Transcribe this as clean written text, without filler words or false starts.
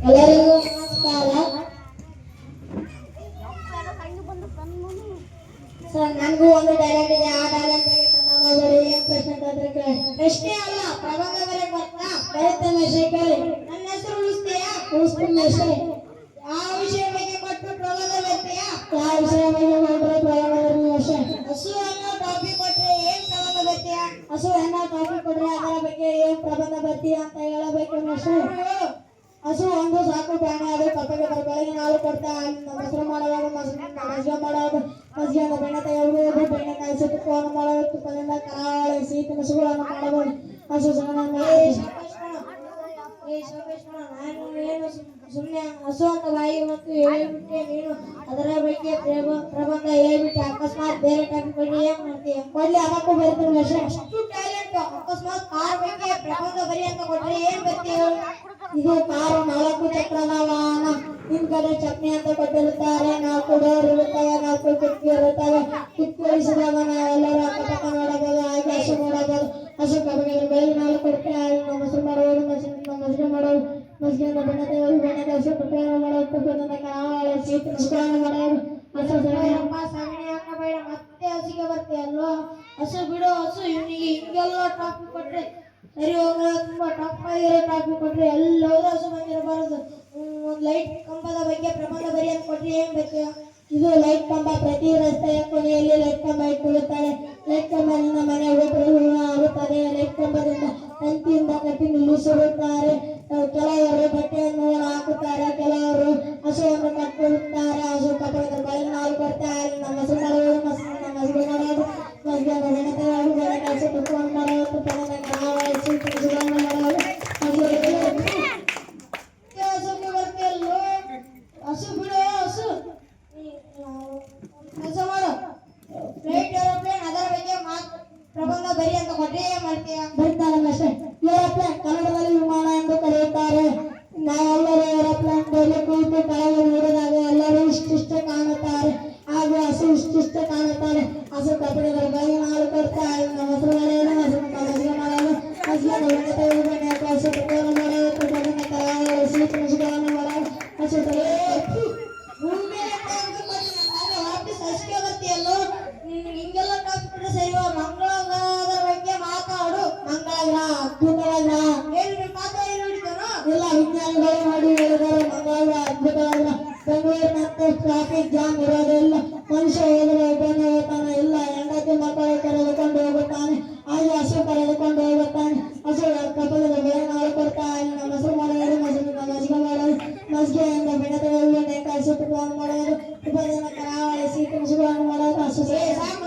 ಎಲ್ಲರಿಗೂ ನಮಸ್ಕಾರ. ಸರ್, ನನಗೂ ಒಂದು ಡೈಲಾಗ್ ಇದೆ. ಆ ಡೈಲಾಗ್ ಬಗ್ಗೆ ಕನ್ನಡ ಏನ್ ಪ್ರಶ್ನೆ ಕೇಳಿ. ಪ್ರಶ್ನೆ ಅಲ್ಲ, ಪ್ರಬಂಧ ಬರೆಯಕ್ ಬರ್ತಾ ಬರುತ್ತೆ ಮೇಷೆ ಕೇಳಿ. ನನ್ನ ಹೆಸರು ಉಳಿಸ್ತೀಯಾ? ಉಳಿಸ್ತೀನಿ ಮೇಷೆ. ಯಾವ ವಿಷಯ ಬಗ್ಗೆ ಕೊಟ್ಟು ಪ್ರಬಂಧ ಬರ್ತೀಯಾ? ಯಾವ ವಿಷಯ ಬಗ್ಗೆ ಕೊಟ್ಟರೆ ಪ್ರಬಂಧ ಬರ್ತೀನಿ ಮೇಷೆ. ಹಸು ಅನ್ನೋ ಟಾಪಿಕ್ ಕೊಟ್ರೆ ಏನ್ ಪ್ರಬಂಧ ಬರ್ತೀಯಾ? ಹಸು ಅನ್ನೋ ಟಾಪಿಕ್ ಕೊಟ್ರೆ ಅದರ ಬಗ್ಗೆ ಏನ್ ಪ್ರಬಂಧ ಬರ್ತೀಯಾ ಅಂತ ಹೇಳಬೇಕು ಮೇಷೆ. ಹಸು ಒಂದು ಸಾಕು ಪ್ರಾಣಿ. ಅದು ಕಪ್ಪಗೆ ಬೆಳಗಿನ ಹಾಲು ಕೊಡ್ತಾ ಮೊಸರು ಮಾಡುವಾಗ ಮಜ್ಜಿಗೆ ಮಾಡುವಾಗ ಮಜ್ಜಿಗೆಯಿಂದ ಬೆಣ್ಣೆ ತೆಗೆಯಬಹುದು. ಬೆಣ್ಣೆಕಾಯಿ ತುಪ್ಪವನ್ನು ಮಾಡಬಹುದು. ತುಪ್ಪದಿಂದ ಕರಾವಳಿ ಸಿಹಿ ತಿನಿಸುಗಳನ್ನು ಮಾಡಬಹುದು. ಹಸು ಸುಮ್ಮನೆ ಹಸು ಅಂತ ಬಾಯಿ ಮತ್ತು ಹೇಳಿಬಿಟ್ಟೆ ನೀನು. ಅದರ ಬಗ್ಗೆ ಪ್ರಬಂಧ ಹೇಳ್ಬಿಟ್ಟೆ. ಅಕಸ್ಮಾತ್ ಬೇರೆ ಟಾಪಿಕ್ ಬಗ್ಗೆ ಏನ್ ಮಾಡ್ತೀಯ? ಕೊಡ್ಲಿ, ಅದಕ್ಕೂ ಬರೀತೀನಿ ವರ್ಷ. ಅಷ್ಟು ಟ್ಯಾಲೆಂಟ್. ಅಕಸ್ಮಾತ್ ಕಾರ್ ಬಗ್ಗೆ ಪ್ರಬಂಧ ಬರಿ ಅಂತ ಕೊಟ್ರೆ ಏನ್ ಬರ್ತೀಯ? ಇದು ಕಾರು 4 ಚಕ್ರದ ವಾಹನ. ಹಿಂದ್ಗಡೆ ಚಟ್ನಿ ಅಂತ ಕೊಟ್ಟಿರುತ್ತಾರೆ. 4 ಡೋರ್ ಇರುತ್ತವೆ, 4 ಕಿಟಕಿ ಇರುತ್ತವೆ. ಕಿಟಕಿ ಇಳಿಸಿದಾಗ ನಾವೆಲ್ಲರೂ ಅಕ್ಕಪಕ್ಕ ನೋಡಬಹುದು. ಹಾಗೆ ಹಸು ನೋಡಬಹುದು. ಹಸು ಕಬ್ಬಗೆ ಬೆಳಗಿನ ಹಾಲು ಕೊಡುತ್ತೆ. ಹಾಲಿನ ಮೊಸರು ಮಾಡಬಹುದು. ಮಜ್ಜಿಗೆ ಮಾಡೋದು. ಮಜ್ಜಿಗೆಯಿಂದ ಬೆಣ್ಣೆ ತೆಗೆದು ಬೆಣ್ಣೆ ಹಸು ತುಪ್ಪವನ್ನು ಮಾಡೋದು. ತುಪ್ಪದಿಂದ ಕರಾವಳಿ ಸಿಹಿ ತಿನಿಸುಗಳನ್ನು ಮಾಡೋದು. ಹಸು ಸಗಣಿ ಹಾಕಬೇಡ, ಮತ್ತೆ ಹಸಿಗೆ ಬರ್ತೀಯ ಅಲ್ವಾ? ಹಸು ಬಿಡು. ಹಸು ಇವನಿಗೆ ಹಿಂಗೆಲ್ಲ ಟಾಪಿಕ್ ಕೊಟ್ರೆ ಸರಿ ಹೋಗಲ್ಲ. ತುಂಬಾ ಟಫ್ ಆಗಿರೋ ಟಾಪಿಕ್ ಕೊಟ್ರೆ ಎಲ್ಲೋದು ಹಸು ಬಂದಿರಬಾರದು. ಒಂದು ಲೈಟ್ ಕಂಬದ ಬಗ್ಗೆ ಪ್ರಬಂಧ ಬರಿ ಅಂತ ಕೊಟ್ರೆ ಏನ್ ಬೇಕು? ಇದು ಲೈಟ್ ಕಂಬ. ಪ್ರತಿ ರಸ್ತೆಯ ಕೊನೆಯಲ್ಲಿ ಲೈಟ್ ಕಂಬ ಇಟ್ಟಿರುತ್ತಾರೆ. ಲೈಟ್ ಕಂಬದಿಂದ ಮನೆ ಆಗುತ್ತದೆ. ಲೈಟ್ ಕಂಬದಿಂದ ತಂತಿಯಿಂದ ಕಟ್ಟಿ ನಿಲ್ಲಿಸಿರುತ್ತಾರೆ. ಕೆಲವರು ಬಟ್ಟೆಯನ್ನು ಹಾಕುತ್ತಾರೆ, ಕೆಲವರು ಹಸುವನ್ನು ಕಟ್ಟಿರುತ್ತಾರೆ. ಹಸು ಕಟ್ಟುವುದರ ಬೆಳಗಿನ ಹಾಲು ಕೊಡ್ತಾರೆ. ಮೊಸರು ಮಾಡುವುದು, ಮಜ್ಜಿಗೆ ಮಾಡೋದು, ಮಜ್ಜಿಗೆ ಬೆಣ್ಣೆ ತೆಗೆದು ಬೆಣ್ಣೆ ಹಸು ತುಪ್ಪವನ್ನು ಮಾಡೋದು. ತುಪ್ಪದಿಂದ ಕರಾವಳಿ ಸಿಹಿ ತಿನಿಸುಗಳನ್ನು ಮಾಡೋದು. ಹಸುಗೆ ಬರ್ತೀಯಲ್ಲೋ. ಹಸು ಬಿಡು. ಹಸು ಕೆಲಸ ಮಾಡು. ಫ್ಲೈಟ್ ಏರೋಪ್ಲೇನ್ ಅದರ ಬಗ್ಗೆ ಪ್ರಬಂಧ ಬರಿ ಅಂತ ಕೊಟ್ಟರೆ ಏನ್ ಮಾಡ್ತೀಯ? ಬರೀತಾರೆ ಅಷ್ಟೇ. ಏರೋಪ್ಲೇನ್ ಕನ್ನಡದಲ್ಲಿ ವಿಮಾನ ಎಂದು ಕರೆಯುತ್ತಾರೆ. ನಾವೆಲ್ಲರೂ ಏರೋಪ್ಲೇನ್ ಮೇಲೆ ಕುಳಿತು ಕೆಳಗೆ ನೋಡಿದಾಗ ಎಲ್ಲರೂ ಇಷ್ಟಿಷ್ಟೇ ಕಾಣುತ್ತಾರೆ. ಹಾಗೂ ಹಸು ಇಷ್ಟಿಷ್ಟೇ ಕಾಣುತ್ತಾರೆ. ಹಸು ಕಪ್ಪಡಿಗಳ ಬೆಳಗಿನ ಹಾಲು ಕೊಡ್ತಾ ಮೊಸರು ಮಾಡೋದು, ಮಜ್ಜಿಗೆ ಮಾಡೋದು, ಮಜ್ಜಿಗೆ ಬೆಣ್ಣೆ ತೆಗೆದು ಬೆಣ್ಣೆ ಹಸು ತುಪ್ಪವನ್ನು ಮಾಡೋದು. ತುಪ್ಪದಿಂದ ಕರಾವಳಿ ಸಿಹಿ ತಿನಿಸುಗಳನ್ನು ಮಾಡೋದು. ಹಸು ವಾಪಸ್ ಹಸಿಗೆ ಬರ್ತೀಯಲ್ಲೋ. ಹಿಂಗೆಲ್ಲ ಟಾಪಿಕ್ ಕೊಟ್ಟರೆ ಸರಿ. ಮಂಗಳ ಗ್ರಹದ ಬಗ್ಗೆ ಮಾತಾಡು. ಮಂಗಳ ಗ್ರಹ ಅದ್ಭುತವಾದ ಗ್ರಹ. ಏನು ಮಾತಾಡಿ ನೋಡಿದಾರೋ? ಇಲ್ಲ, ವಿಜ್ಞಾನಿಗಳು ಮಾಡಿ ಹೇಳಿದ್ದಾರೆ. ಮಂಗಳ ಗ್ರಹ ಅದ್ಭುತವಾದ ಗ್ರಹ. ಬೆಂಗಳೂರಿನಂತೆ ಟ್ರಾಫಿಕ್ ಜಾಮ್ ಇರೋದಿಲ್ಲ. ಮನುಷ್ಯ ಹೋದರೆ ಒಬ್ಬನೇ ಹೋಗ್ತಾನೆ. ಇಲ್ಲ, ಹೆಂಡತಿ ಮಕ್ಕಳು ಕರೆದುಕೊಂಡು ಹೋಗುತ್ತಾನೆ. ಹಾಗೆ ಹಸು ಕರೆದುಕೊಂಡು ಹೋಗುತ್ತಾನೆ. ಹಸು ಕಪ್ಪದ ಬೆಳಗಿನ ಹಾಲು ಕೊಡ್ತಾ ಮೊಸರು ಮಾಡೋದು, ಮಜ್ಜಿಗೆ ಮಾಡೋದು, ಮಜ್ಜಿಗೆಯಿಂದ ಬೆಣ್ಣೆ ತೆಗೆದು ಬೆಣ್ಣೆಕಾಯಿ ತುಪ್ಪವನ್ನು ಮಾಡೋದು. ತುಪ್ಪದಿಂದ ಕರಾವಳಿ ಸಿಹಿ ತಿನಿಸುಗಳನ್ನು ಮಾಡೋದು. ಹಸು ಸಾಕು